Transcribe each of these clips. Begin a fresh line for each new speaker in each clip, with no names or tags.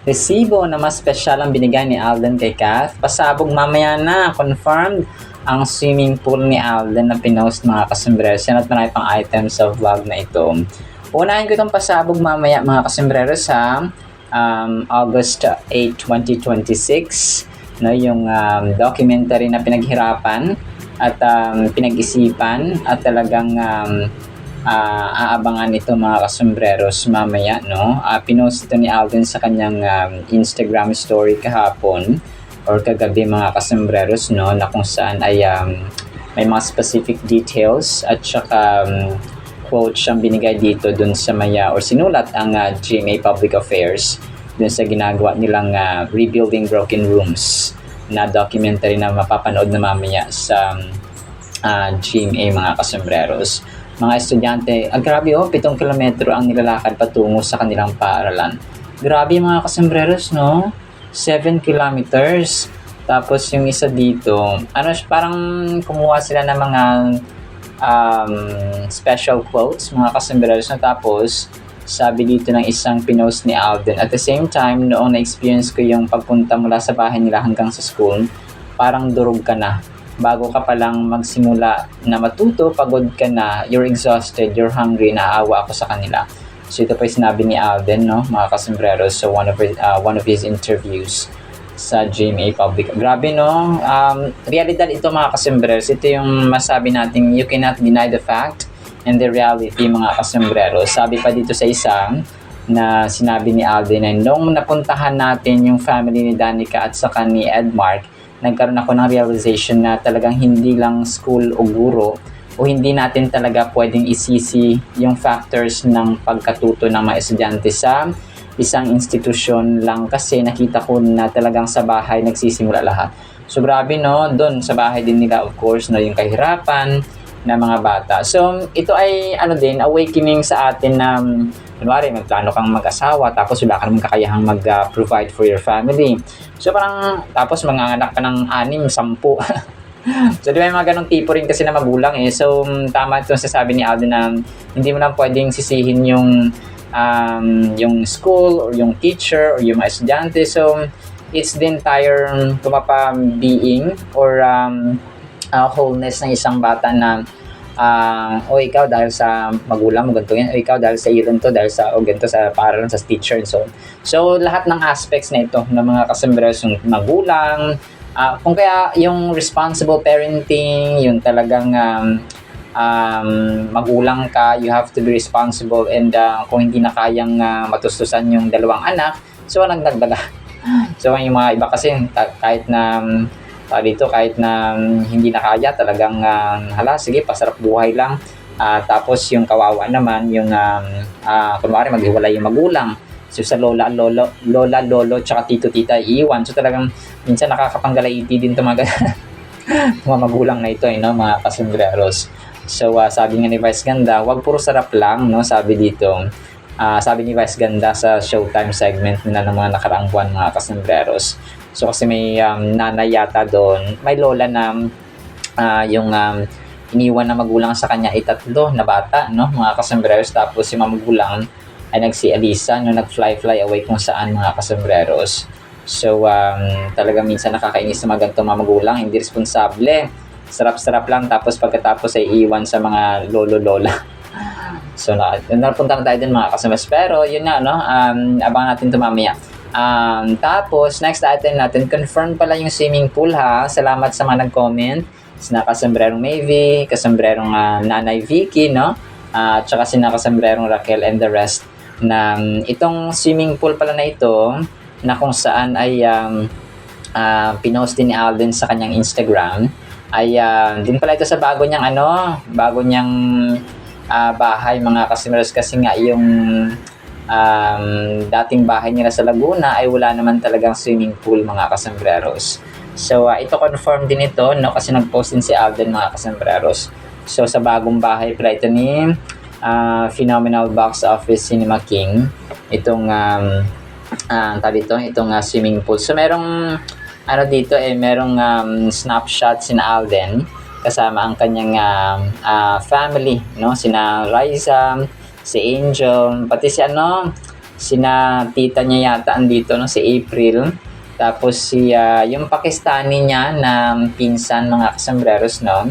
Resibo na mas special ang binigay ni Alden kay Kath. Pasabog mamaya na, confirmed ang swimming pool ni Alden na pinost mga kasombrero. Yan at marami pang items sa vlog na ito. Unahin ko itong pasabog mamaya mga kasombrero sa August 8, 2026. No, yung documentary na pinaghirapan at pinag-isipan at talagang aabangan ito mga kasombreros mamaya, no? Pinost ito ni Alden sa kanyang Instagram story kahapon or kagabi mga kasombreros, no? Na kung saan ay may mga specific details at saka quote siyang binigay dito dun sa maya or sinulat ang GMA Public Affairs dun sa ginagawa nilang Rebuilding Broken Rooms na documentary na mapapanood na mamaya sa GMA mga kasombreros. Mga estudyante, grabe 7 kilometro ang nilalakad patungo sa kanilang paaralan. Grabe mga kasombreros, no? 7 kilometers. Tapos yung isa dito, parang kumuha sila ng mga special quotes, mga kasombreros, na tapos sabi dito ng isang pinost ni Alden. At the same time, noong na-experience ko yung pagpunta mula sa bahay nila hanggang sa school, parang durog ka na. Bago ka palang magsimula na matuto, pagod ka na, you're exhausted, you're hungry, naawa ako sa kanila. So ito pa yung sinabi ni Alden, no, mga kasombreros, so one of his interviews sa GMA Public. Grabe, no? Realidad ito mga kasombreros. Ito yung masabi natin, you cannot deny the fact and the reality mga kasombreros. Sabi pa dito sa isang na sinabi ni Alden na nung napuntahan natin yung family ni Danica at saka ni Edmark, nagkaroon ako ng realization na talagang hindi lang school o guro o hindi natin talaga pwedeng isisi yung factors ng pagkatuto ng mga estudyante sa isang institusyon lang kasi nakita ko na talagang sa bahay nagsisimula lahat. So grabe, no, doon sa bahay din nila of course, no, yung kahirapan ng mga bata. So ito ay awakening sa atin na kunwari magplano kang mag-asawa tapos wala ka naman kakayahang mag-provide for your family. So parang tapos manganganak ka ng 6, 10. So di ba yung mga ganong tipo rin kasi na magulang eh. So tama ito sasabi ni Alden na hindi mo lang pwedeng sisihin yung school or yung teacher or yung mga estudyante. So it's the entire being or wholeness ng isang bata na o ikaw dahil sa magulang mo ganito yan, o ikaw dahil sa iyo to, dahil sa ganito sa paralan sa teacher and so on. So lahat ng aspects na ito ng mga kasombreros, yung magulang, kung kaya yung responsible parenting, yung talagang magulang ka, you have to be responsible and kung hindi na kayang matustusan yung 2 anak, so walang dagdaga. So yung mga iba kasi kahit na kahit na hindi na kaya talagang sige pasarap buhay lang, tapos yung kawawa naman yung kunwari maghiwalay yung magulang, so sa lola lolo tsaka tito tita iiwan, so talagang minsan nakakapanggalaiti din mga mga magulang na ito, no, mga kasombreros. So sabi nga ni Vice Ganda, wag puro sarap lang, no, sabi dito. Sabi ni Vice Ganda sa Showtime segment na ng mga nakaraang buwan mga kasombreros. So kasi may nanay yata doon, may lola na yung iniwan na magulang sa kanya ay 3 na bata, no, mga kasombreros. Tapos yung mga magulang ay nagsialisa, no, nag-fly away kung saan mga kasombreros. So talagang minsan nakakainis na mga ganitong mga magulang, hindi responsable. Sarap-sarap lang tapos pagkatapos ay iwan sa mga lolo-lola. So napunta na tayo din mga kasombreros. Pero yun nga, no, abangan natin ito mamaya. Tapos next item natin, confirm pala yung swimming pool ha. Salamat sa mga nag-comment, sina kasombrerong Mayvi, kasombrerong Nanay Vicky, no, at saka sina kasombrerong Raquel and the rest, na itong swimming pool pala na ito na kung saan ay pinost din ni Alden sa kanyang Instagram ay din pala ito sa bago niyang bahay mga kasombreros, kasi nga yung dating bahay nila sa Laguna ay wala naman talagang swimming pool mga kasombreros. So ito confirm din ito, no, kasi nag-post din si Alden mga kasombreros. So sa bagong bahay pala ito ni Phenomenal Box Office Cinema King, itong itong swimming pool. So merong dito merong snapshot si Alden kasama ang kanyang family, no, sina Liza, si Angel, pati sina tita niya yata andito, no, si April. Tapos yung Pakistani niya na pinsan, mga kasambreros, no.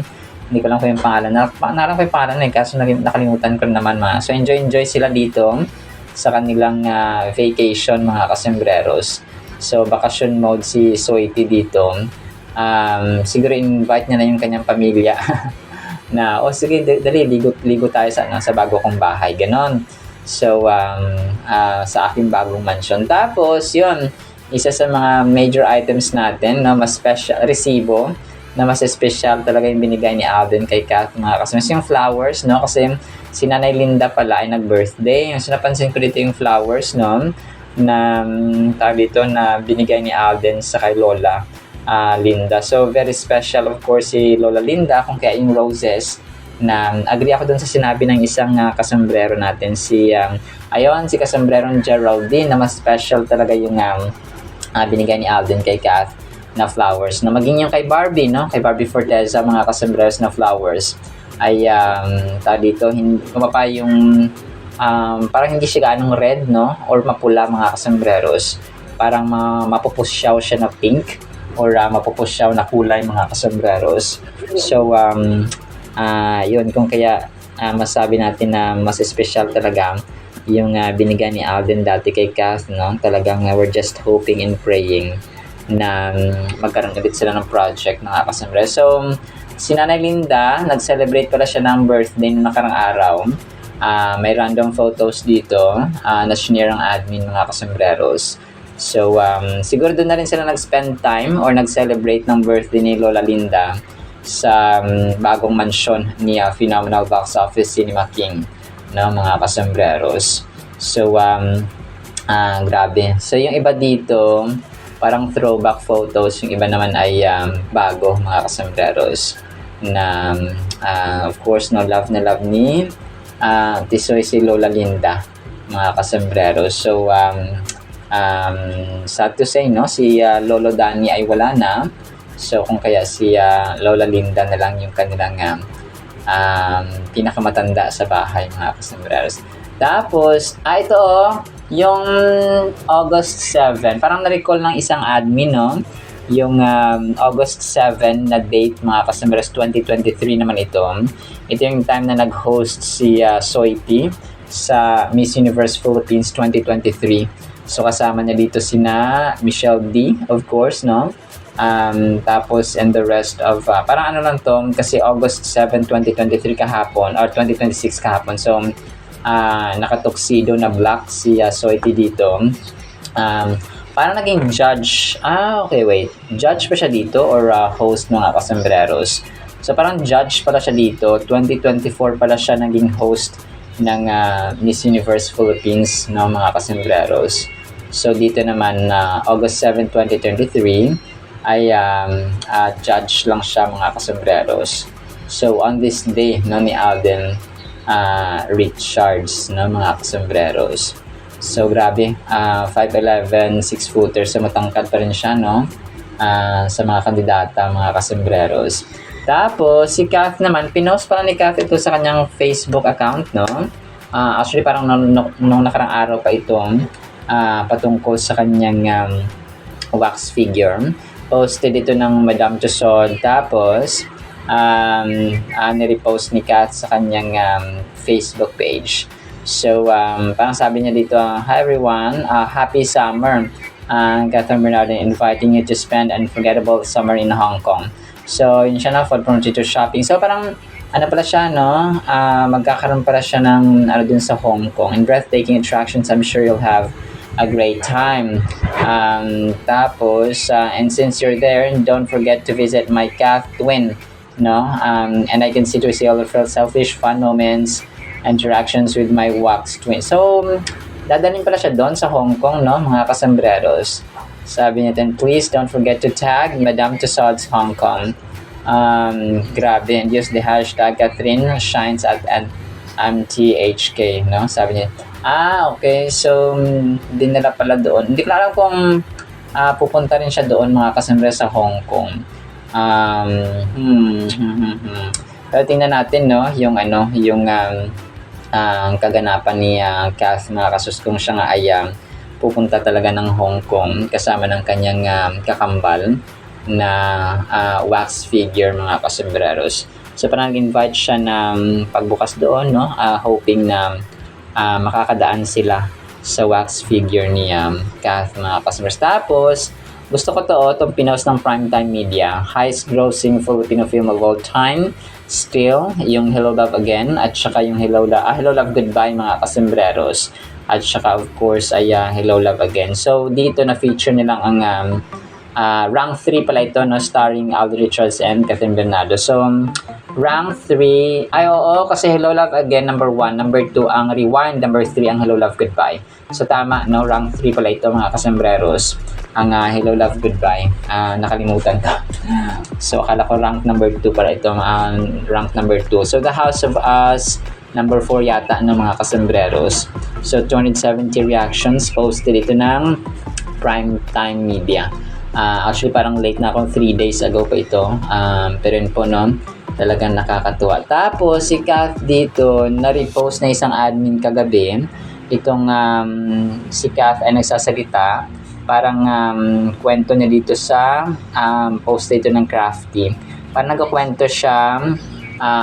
Hindi ko lang po yung pangalan. Nalang ko yung pangalan kaso nakalimutan ko naman, mga. So enjoy sila dito sa kanilang vacation, mga kasambreros. So bakasyon mode si Soiti dito. Siguro invite niya na yung kanyang pamilya na sige dali ligo tayo sa bago kong bahay, ganon. So sa aking bagong mansion. Tapos yun, isa sa mga major items natin na mas special, resibo na mas special talaga yung binigay ni Alden kay Kath, mga kasama, yung flowers, no, kasi si Nanay Linda pala ay nag-birthday. So napansin ko dito yung flowers, no, na tawag dito na binigay ni Alden sa kay Lola Linda. So very special of course si Lola Linda, kung kaya yung roses na agree ako dun sa sinabi ng isang kasombrero natin, si kasombrerong Geraldine, na mas special talaga yung binigay ni Alden kay Kath na flowers, na maging yung kay Barbie, no, kay Barbie Forteza, mga kasombreros na flowers ay dito kumapa yung parang hindi siya ganong red, no, or mapula, mga kasombreros, parang mapupusyaw siya na pink or mapupusyaw na kulay, mga kasombreros. So yun, kung kaya masabi natin na mas special talaga yung binigay ni Alden dati kay Kath, no, talagang we're just hoping and praying na magkaroon ulit sila ng project, mga kasambreros. So si Nanay Linda, nag-celebrate pala siya ng birthday noong nakarang araw. May random photos dito na shinare ang admin, mga kasambreros. So siguro doon na rin sila nag-spend time or nag-celebrate ng birthday ni Lola Linda sa bagong mansyon ni Phenomenal Box Office Cinema King, no, mga kasambreros. So grabe. So yung iba dito parang throwback photos, yung iba naman ay bago, mga kasambreros, na of course no, love na love ni Tisoy si Lola Linda, mga kasambreros. So sad to say, no, si Lolo Danny ay wala na. So kung kaya si Lola Linda na lang yung kanilang pinakamatanda sa bahay, mga kasambreros. Tapos ito yung August 7, parang na-recall ng isang admin, no, yung August 7 na date, mga kasambreros, 2023 naman ito. Ito yung time na nag-host si Soiti sa Miss Universe Philippines 2023. So kasama niya dito sina Michelle D, of course, no, tapos and the rest of parang ano lang to, kasi August 7, 2023 kahapon or 2026 kahapon. So nakatuxedo na black si Soiti dito. Parang naging judge. Okay, wait. Judge pa siya dito or host, mga kasambreros? So parang judge pala siya dito. 2024 pala siya naging host ng Miss Universe Philippines, no, mga kasambreros. So dito naman August 7, 2023 ay judge lang siya, mga kasambreros. So on this day, no, ni Alden Richards, no, mga kasambreros. So grabe, 5'11", 6-footer, so matangkad pa rin siya, no, sa mga kandidata, mga kasambreros. Tapos si Kath naman, pinost pala ni Kath ito sa kanyang Facebook account, no. Actually parang nung nakarang araw pa itong patungkol sa kanyang wax figure. Posted ito ng Madame Tussauds. Tapos nirepost ni Kath sa kanyang Facebook page. So parang sabi niya dito, "Hi everyone, happy summer. Catherine Bernardo inviting you to spend an unforgettable summer in Hong Kong." So yun siya na, for to shopping. So parang ano pala siya, no, magkakaroon pala siya ng dun sa Hong Kong, and breathtaking attractions. I'm sure you'll have a great time. Tapos and since you're there, don't forget to visit my Kath twin, no, and I can see to see all of your selfish fun moments, interactions with my wax twin. So dadalhin pala siya doon sa Hong Kong, no, mga kasambreros. Sabi niya, please don't forget to tag Madame Tussauds Hong Kong. Grabe, and use the hashtag Catherine Shines at MTHK, no, sabi niya. Okay, so dinala pala doon. Hindi ko alam kung pupunta rin siya doon, mga kasambreros, sa Hong Kong. Pero tingnan natin, no, yung ang kaganapan ni Kath, mga kasus, kung siya nga ay pupunta talaga ng Hong Kong kasama ng kanyang kakambal na wax figure, mga kasembreros. So parang invite siya na pagbukas doon, no? Hoping na makakadaan sila sa wax figure ni Kath, mga kasembreros. Tapos gusto ko itong pinost ng Primetime Media, highest grossing Filipino film of all time, still yung Hello Love Again at saka yung Hello Love Goodbye, mga kasembreros. At saka of course ay Hello Love Again. So dito na feature nilang ang rank 3 pala ito, no, starring Alden Richards and Catherine Bernardo. So rank 3 ay oo, kasi Hello Love Again number 1, number 2 ang Rewind, number 3 ang Hello Love Goodbye. So tama, no, rank 3 pala ito, mga kasembreros, ang Hello Love Goodbye. Nakalimutan ko. So akala ko rank number 2 pala ito, rank number 2. So The House of Us number 4 yata ng mga kasembreros. So 270 reactions posted ito ng Primetime Media. Actually parang late na ako, 3 days ago pa ito, pero yun po, no, talagang nakakatuwa. Tapos si Kath dito na-repost na isang admin kagabi. Itong si Kath ay nagsasalita, parang kwento niya dito sa post dito ng Crafty. Parang nagkukwento siya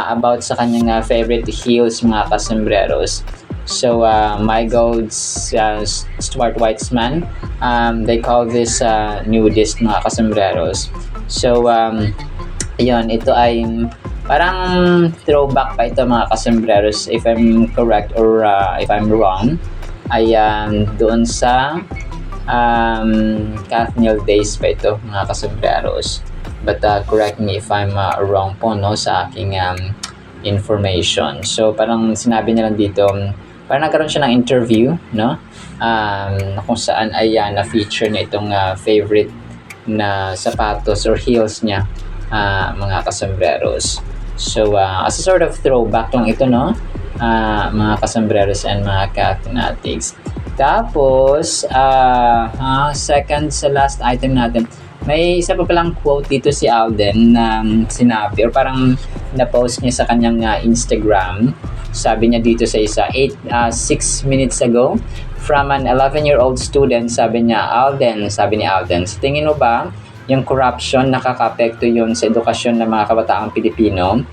about sa kanyang favorite heels, mga kasembreros. So My God's Stuart Weitzman, they call this nudist, mga kasembreros. So yun, ito ay parang throwback pa ito, mga kasembreros, if I'm correct or if I'm wrong, ay doon sa Kathniel days pa ito, mga kasembreros. But correct me if I'm wrong po, no, sa aking information. So parang sinabi niya lang dito, parang nagkaroon siya ng interview, no, kung saan ay na-feature na itong favorite na sapatos or heels niya, mga kasembreros. So as a sort of throwback lang ito, no, mga kasembreros and mga Kathnatics. Tapos second sa last item natin, may isa pa palang quote dito si Alden na sinabi or parang na-post niya sa kanyang Instagram. Sabi niya dito sa isa, 6 minutes ago, from an 11-year-old student, sabi ni Alden, sa tingin mo ba yung corruption nakaka-apekto yun sa edukasyon ng mga kabataang Pilipino?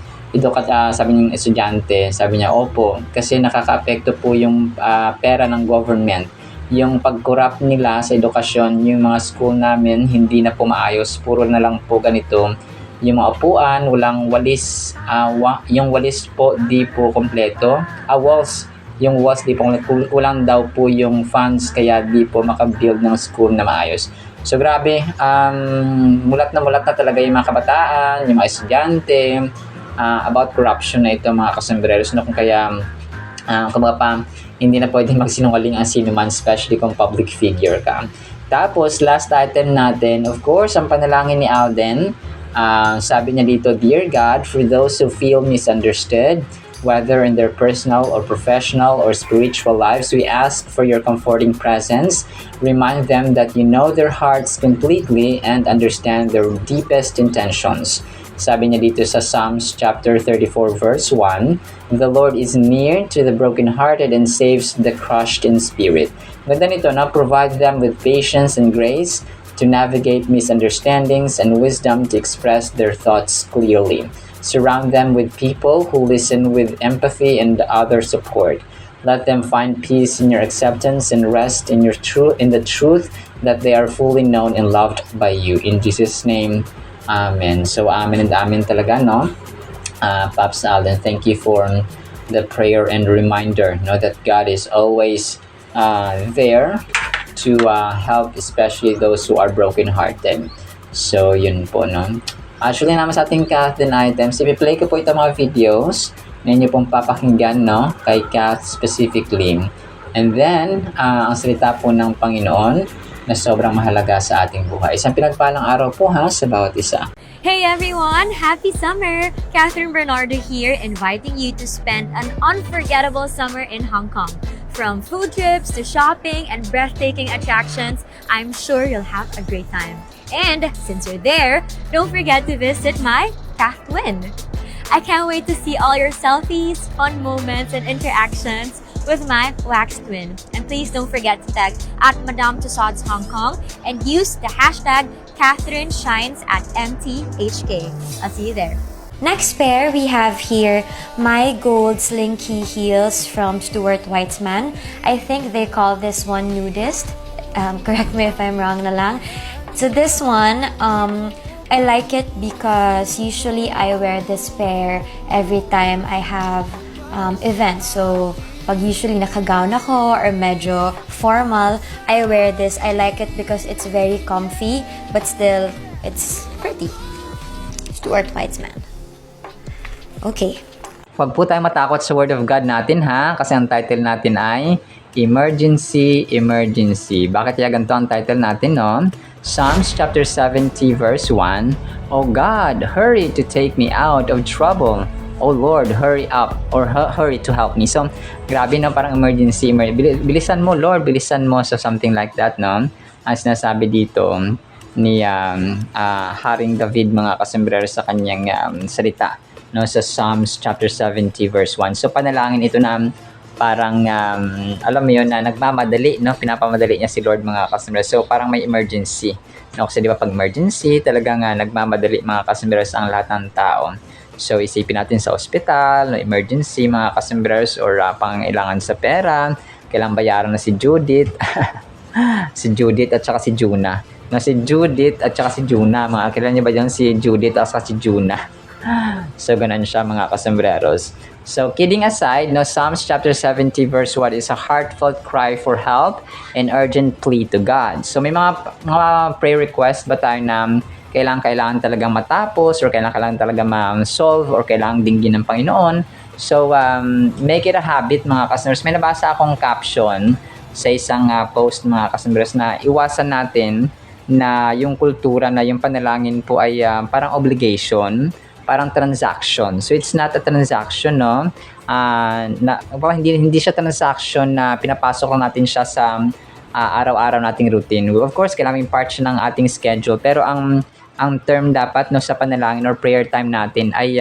Sabi ng estudyante, sabi niya, opo, kasi nakaka-apekto po yung pera ng government. Yung pag-corrupt nila sa edukasyon, yung mga school namin hindi na po maayos, puro na lang po ganito. Yung mga upuan, walang walis, yung walis po di po kompleto. Yung walls di po, kulang daw po yung funds, kaya di po makabuild ng school na maayos. So grabe, mulat na talaga yung mga kabataan, yung mga estudyante, about corruption na ito, mga kasembreros, no, kung kaya hindi na pwedeng magsinungaling ang sino man, especially kung public figure ka. Tapos last item natin, of course, ang panalangin ni Alden. Sabi niya dito, Dear God, for those who feel misunderstood, whether in their personal or professional or spiritual lives, we ask for your comforting presence. Remind them that you know their hearts completely and understand their deepest intentions. Sabi niya dito sa Psalms chapter 34 verse 1, The Lord is near to the brokenhearted and saves the crushed in spirit. Ganda nito, na provide them with patience and grace to navigate misunderstandings and wisdom to express their thoughts clearly. Surround them with people who listen with empathy and other support. Let them find peace in your acceptance and rest in the truth that they are fully known and loved by you. In Jesus' name, Amen. So amen and amen talaga, no? Pops Alden, thank you for the prayer and reminder, no, that God is always there to help, especially those who are brokenhearted. So yun po, no? Actually naman sa ating Kath din items, i-play ko po itong mga videos na inyo pong papakinggan, no, kay Kath specifically. And then ang salita po ng Panginoon na sobrang mahalaga sa ating buhay. Isang pinagpalang araw po, ha, sa bawat isa.
Hey everyone! Happy summer! Catherine Bernardo here, inviting you to spend an unforgettable summer in Hong Kong. From food trips to shopping and breathtaking attractions, I'm sure you'll have a great time. And since you're there, don't forget to visit my Kath Twin. I can't wait to see all your selfies, fun moments, and interactions with my wax twin. And please don't forget to tag at Madame Tussauds Hong Kong and use the hashtag Catherine Shines at MTHK. I'll see you there. Next pair, we have here my gold slinky heels from Stuart Weitzman. I think they call this one nudist. Correct me if I'm wrong na lang. So this one, I like it because usually I wear this pair every time I have events. So pag usually nakagown ako or medyo formal, I wear this. I like it because it's very comfy but still it's pretty. Stuart Weitzman. Okay.
Huwag po tayong matakot sa Word of God natin ha, kasi ang title natin ay Emergency, Emergency. Bakit kaya ganito ang title natin, no? Psalms chapter 70 verse 1, O God, hurry to take me out of trouble. O Lord, hurry up or hurry to help me. So, grabe no, parang emergency. Bilisan mo, Lord, bilisan mo. So, something like that, no? Ang sinasabi dito ni Haring David, mga kasombrero, sa kanyang salita, no, sa Psalms chapter 70 verse 1. So panalangin ito na parang alam mo yun na nagmamadali, no, pinapamadali niya si Lord, mga kasombrero. So parang may emergency, no, kasi di ba pag emergency talagang nagmamadali, mga kasombrero, ang lahat ng tao. So isipin natin sa ospital, no, emergency, mga kasombrero, or pangailangan sa pera, kailangan bayaran na si Judith si Judith at saka si Juna, no, si Judith at saka si Juna, mga kilala niyo ba dyan si Judith at saka si Juna? So, ganun siya, mga kasombreros. So, kidding aside, no, Psalms chapter 70 verse 1 is a heartfelt cry for help and urgent plea to God. So, may mga prayer request ba tayo na kailangan talagang matapos or kailangan talagang ma-solve or kailangan dinggin ng Panginoon? So, make it a habit, mga kasombreros. May nabasa akong caption sa isang post, mga kasombreros, na iwasan natin na yung kultura na yung panalangin po ay parang obligation, parang transaction. So it's not a transaction, no? Hindi siya transaction na pinapasok lang natin siya sa araw-araw nating routine. Of course, kailangan part siya ng ating schedule, pero ang term dapat, no, sa panalangin or prayer time natin ay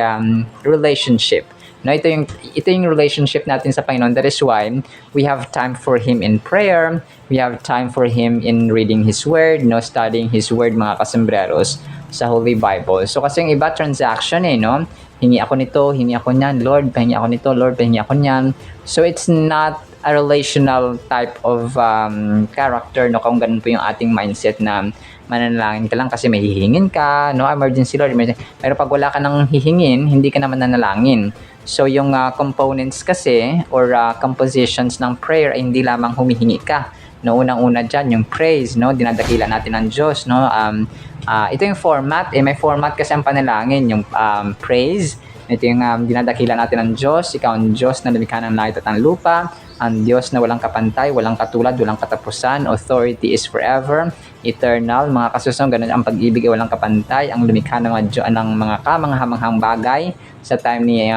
relationship. No, ito yung relationship natin sa Panginoon. That is why we have time for Him in prayer. We have time for Him in reading His Word, no, studying His Word, mga kasombreros, sa Holy Bible. So kasi yung iba transaction no? Hingi ako nito, hingi ako niyan, Lord, pahingi ako nito, Lord, pahingi ako niyan. So it's not a relational type of character, no, kung ganun po yung ating mindset na mananalangin ka lang kasi may hihingin ka, no, emergency, Lord, emergency. Pero pag wala ka nang hihingin, hindi ka naman nanalangin. So yung components kasi or compositions ng prayer ay hindi lamang humihingi ka. No, unang-una dyan, yung praise, no, dinadakila natin ng Diyos, no. Ito yung format, may format kasi ang panalangin, yung praise. Ito yung dinadakila natin ng Diyos. Ikaw ang Diyos na lumikha ng langit at ang lupa, ang Diyos na walang kapantay, walang katulad, walang katapusan, authority is forever, eternal, mga kasusunod, ganun ang pag-ibig ay walang kapantay, ang lumikha ng mga kamanghamanghang bagay sa time ni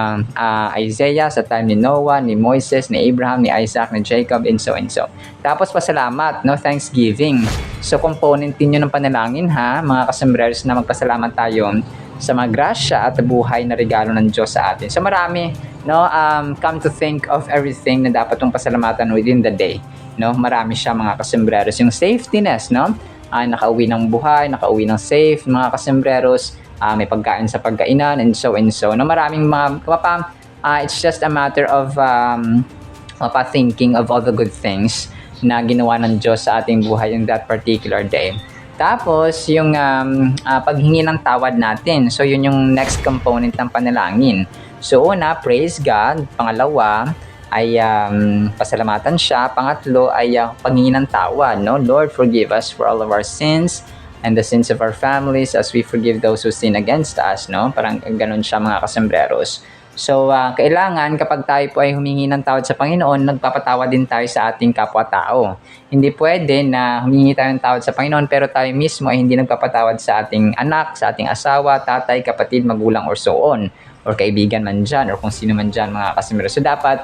Isaiah, sa time ni Noah, ni Moises, ni Abraham, ni Isaac, ni Jacob, and so and so. Tapos pasalamat, no, thanksgiving. So component din yun ng panalangin, ha, mga kasombreros, na magpasalamat tayo sa mga grasya at buhay na regalo ng Diyos sa atin. So marami, no, come to think of everything na dapat mong pasalamatan within the day, no, marami siya, mga kasombreros. Yung safetyness, no, nakauwi ng buhay, nakauwi ng safe, mga kasombreros, may pagkain sa pagkainan, and so, no, maraming mga it's just a matter of thinking of all the good things na ginawa ng Diyos sa ating buhay in that particular day. Tapos, yung paghingi ng tawad natin. So, yun yung next component ng panalangin. So, una, praise God. Pangalawa, ay pasalamatan siya. Pangatlo, ay paghingi ng tawad. No? Lord, forgive us for all of our sins and the sins of our families as we forgive those who sin against us. No? Parang ganun siya, mga kasombreros. So, kailangan kapag tayo po ay humingi ng tawad sa Panginoon, nagpapatawad din tayo sa ating kapwa-tao. Hindi pwede na humingi tayo ng tawad sa Panginoon pero tayo mismo ay hindi nagpapatawad sa ating anak, sa ating asawa, tatay, kapatid, magulang, or so on, or kaibigan man dyan, or kung sino man dyan, mga kasimero. So, dapat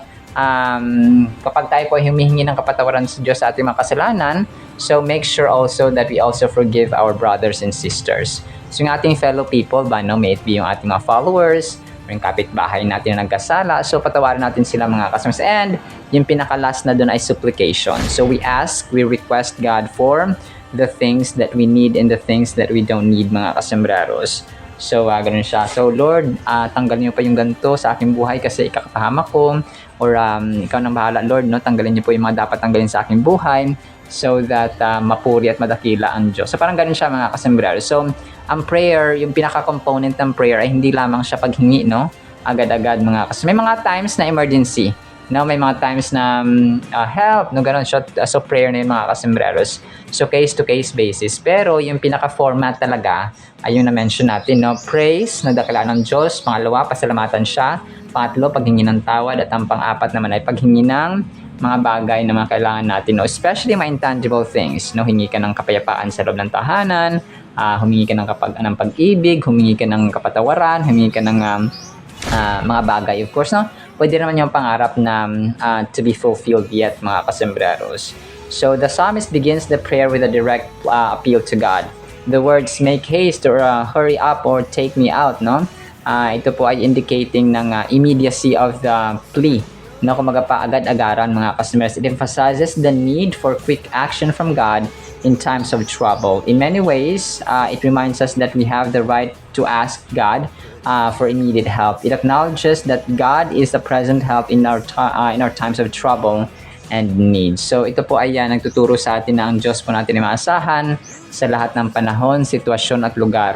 kapag tayo po ay humihingi ng kapatawaran sa Diyos sa ating mga kasalanan, so make sure also that we also forgive our brothers and sisters. So, yung ating fellow people ba, no, may it be yung ating mga followers, yung kapitbahay natin na nagkasala. So patawarin natin sila mga customers. And yung pinaka-last na doon ay supplication. So we request God for the things that we need and the things that we don't need mga kasembreros. So ganun siya. So Lord, tanggalin niyo pa yung ganito sa aking buhay kasi ikakapahamak ko. Or ikaw nang bahala Lord, no? Tanggalin niyo po yung mga dapat tanggalin sa aking buhay so that mapuri at madakila ang Diyos. So parang ganun siya mga kasembreros. So ang prayer, yung pinaka-component ng prayer ay hindi lamang siya paghingi, no? Agad-agad mga kasi may mga times na emergency, no? May mga times na help, no? Ganun siya. So prayer na yung mga kasembreros. So case-to-case basis. Pero yung pinaka-format talaga ay yung na-mention natin, no? Praise, nadakila ng Diyos. Pangalawa, pasalamatan siya. Pangatlo, paghingi ng tawad. At ang pang-apat naman ay paghingi ng mga bagay na mga kailangan natin, no? Especially mga intangible things, no? Hingi ka ng kapayapaan sa loob ng tahanan, humingi ka ng pag-ibig, humingi ka ng kapatawaran, humingi ka ng mga bagay. Of course, no? Pwede naman yung pangarap na to be fulfilled yet, mga kasembreros. So, the psalmist begins the prayer with a direct appeal to God. The words, make haste or hurry up or take me out, no? Ito po ay indicating ng immediacy of the plea. No, kumaga pa agad-agaran mga customers. It emphasizes the need for quick action from God in times of trouble. In many ways, it reminds us that we have the right to ask God for immediate help. It acknowledges that God is the present help in our times of trouble and need. So ito po ay nagtuturo sa atin na ang Diyos po natin ay maasahan sa lahat ng panahon, sitwasyon at lugar.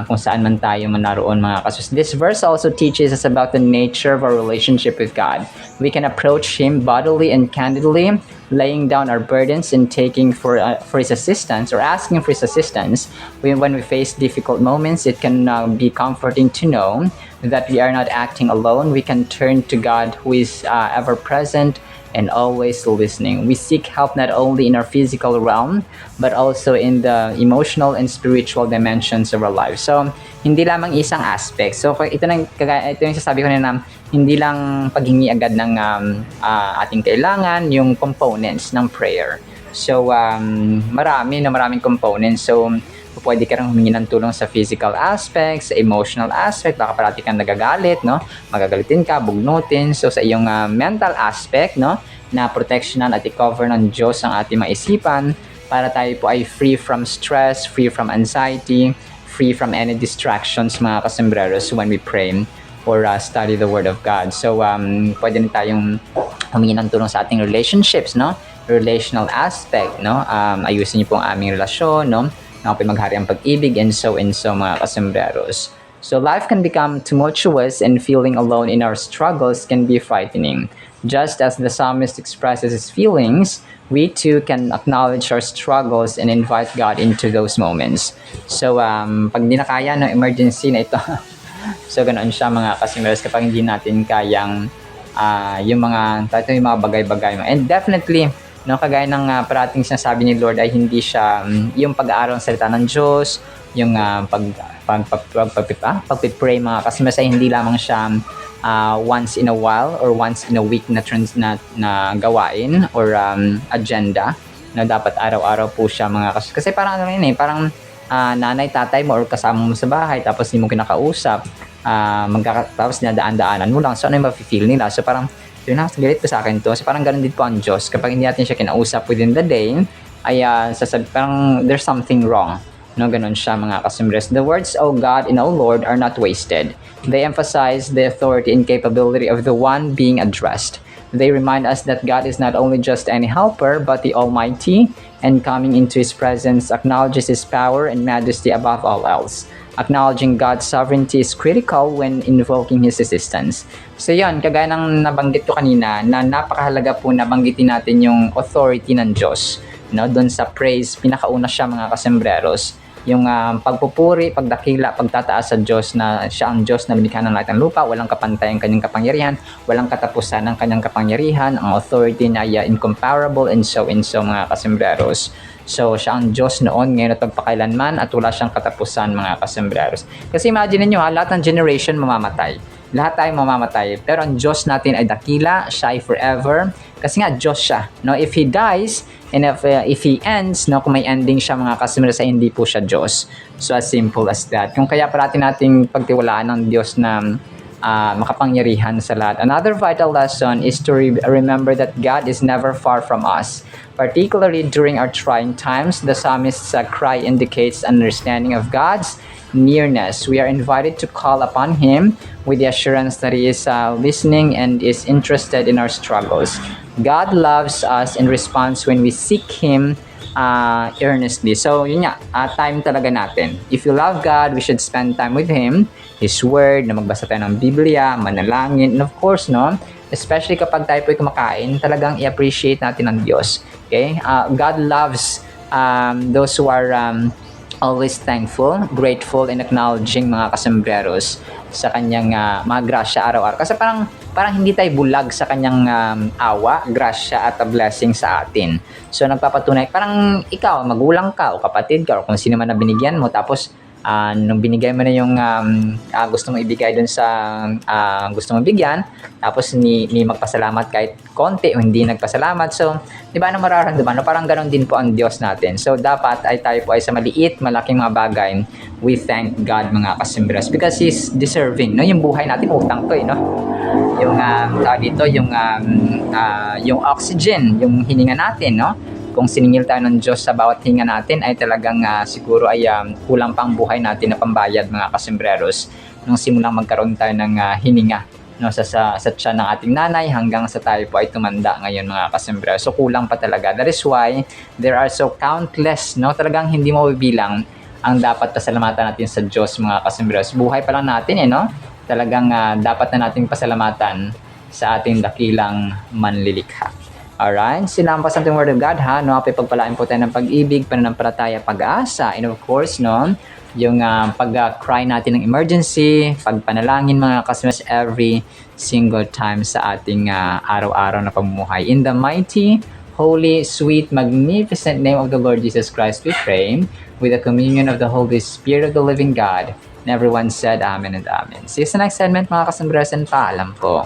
Kung saan man tayo naroon mga kasus. This verse also teaches us about the nature of our relationship with God. We can approach Him bodily and candidly, laying down our burdens and taking for His assistance or asking for His assistance. When we face difficult moments, it can be comforting to know that we are not acting alone. We can turn to God who is ever present and always listening. We seek help not only in our physical realm, but also in the emotional and spiritual dimensions of our life. So, hindi lamang isang aspect. So, ito yung sasabi ko na hindi lang paghingi agad ng ating kailangan, yung components ng prayer. So, maraming components. So, pwede ka rin humingi ng tulong sa physical aspect, sa emotional aspect, baka parati kang nagagalit, no? Magagalitin ka, bugnutin. So sa iyong mental aspect, no? Na protectionan at i-cover ng Diyos ang ating maisipan para tayo po ay free from stress, free from anxiety, free from any distractions mga kasembreros when we pray or study the Word of God. So pwede rin tayong humingi ng tulong sa ating relationships, no? Relational aspect, no? Ayusin niyo po ang aming relasyon, no? Maghari ang pag-ibig and so mga kasembreros. So life can become tumultuous and feeling alone in our struggles can be frightening. Just as the psalmist expresses his feelings, we too can acknowledge our struggles and invite God into those moments. So pag hindi na kaya ng emergency na ito, so ganoon siya mga kasembreros kapag hindi natin kayang yung mga bagay-bagay. And definitely, no, kagaya ng parating sinasabi ni Lord ay hindi siya yung pag-aaral ng salita ng Diyos, yung pag-pray mga kasembreros ay hindi lamang siya once in a while or once in a week na gawain or agenda na dapat araw-araw po siya mga kasembreros. Kasi parang parang nanay, tatay mo or kasama mo sa bahay tapos hindi mo kinakausap, tapos nadaan-daanan mo lang, so ano yung mafe-feel nila? So parang galit pa sa akin to. So parang ganun din po ang Diyos. Kapag hindi natin siya kinausap within the day, ay parang there's something wrong. No, ganun siya mga kasembreros. The words, O God and O Lord, are not wasted. They emphasize the authority and capability of the one being addressed. They remind us that God is not only just any helper, but the Almighty, and coming into His presence acknowledges His power and majesty above all else. Acknowledging God's sovereignty is critical when invoking His assistance. So yun, kagaya ng nabanggit ko kanina, na napakahalaga po nabanggitin natin yung authority ng Diyos. No? Doon sa praise, pinakauna siya mga kasembreros. Yung pagpupuri, pagdakila, pagtataas sa Diyos na siya ang Diyos na lumikha ng langit ng lupa, walang kapantay ang kanyang kapangyarihan, walang katapusan ng kanyang kapangyarihan, ang authority na incomparable and so mga kasembreros. So, siya ang Diyos noon, ngayon at pagpakailanman at wala siyang katapusan mga kasembreros. Kasi imagine niyo lahat ng generation mamamatay. Lahat tayo mamamatay. Pero ang Diyos natin ay dakila, siya ay forever, Kasi nga, Diyos siya. No? If He dies, and if He ends, no, kung may ending siya mga ka-Assemblies, ay hindi po siya Diyos. So, as simple as that. Kung kaya parati nating pagtiwalaan ng Diyos na makapangyarihan sa lahat. Another vital lesson is to remember that God is never far from us. Particularly during our trying times, the psalmist's cry indicates understanding of God's nearness. We are invited to call upon Him with the assurance that He is listening and is interested in our struggles. God loves us in response when we seek Him earnestly. So, yun nga, time talaga natin. If you love God, we should spend time with Him, His Word, na magbasa tayo ng Biblia, manalangin, and of course, no, especially kapag tayo po'y kumakain, talagang i-appreciate natin ang Diyos. Okay? God loves those who are always thankful, grateful, and acknowledging mga kasembreros sa kanyang mga grasya araw-araw. Kasi parang hindi tayo bulag sa kanyang awa, grasya at blessing sa atin. So nagpapatunay, parang ikaw, magulang ka o kapatid ka o kung sino man na binigyan mo, tapos nung binigay mo na yung gusto mong ibigay dun sa gusto mong bigyan, tapos ni magpasalamat kahit konti o hindi nagpasalamat. So, di ba ano mararamdaman? No, parang ganon din po ang Diyos natin. So, dapat ay tayo po ay sa maliit, malaking mga bagay, we thank God mga kasimbiras because He's deserving. No? Yung buhay natin, utang to no? Yung dito, yung oxygen, yung hininga natin, no? Kung siningil tayo ng Diyos sa bawat hinga natin ay talagang siguro ay kulang pang buhay natin na pambayad mga kasembreros nung simulang magkaroon tayo ng hininga no, sa tiyan ng ating nanay hanggang sa tayo po ay tumanda ngayon mga kasembreros. So kulang pa talaga. That is why there are so countless, no, talagang hindi mo mabibilang ang dapat pasalamatan natin sa Diyos mga kasembreros. Buhay pa lang natin no? Talagang dapat na nating pasalamatan sa ating dakilang manlilikha. Alright, sinampas natin Word of God ha, no? Pagpalain po tayo ng pag-ibig, pananampalataya, pag-asa, and of course, no, yung pag-cry natin ng emergency, pagpanalangin mga customers every single time sa ating araw-araw na pamumuhay. In the mighty, holy, sweet, magnificent name of the Lord Jesus Christ, we pray, with the communion of the Holy Spirit of the living God. And everyone said Amen and Amen. See you sa next segment mga customers and paalam po.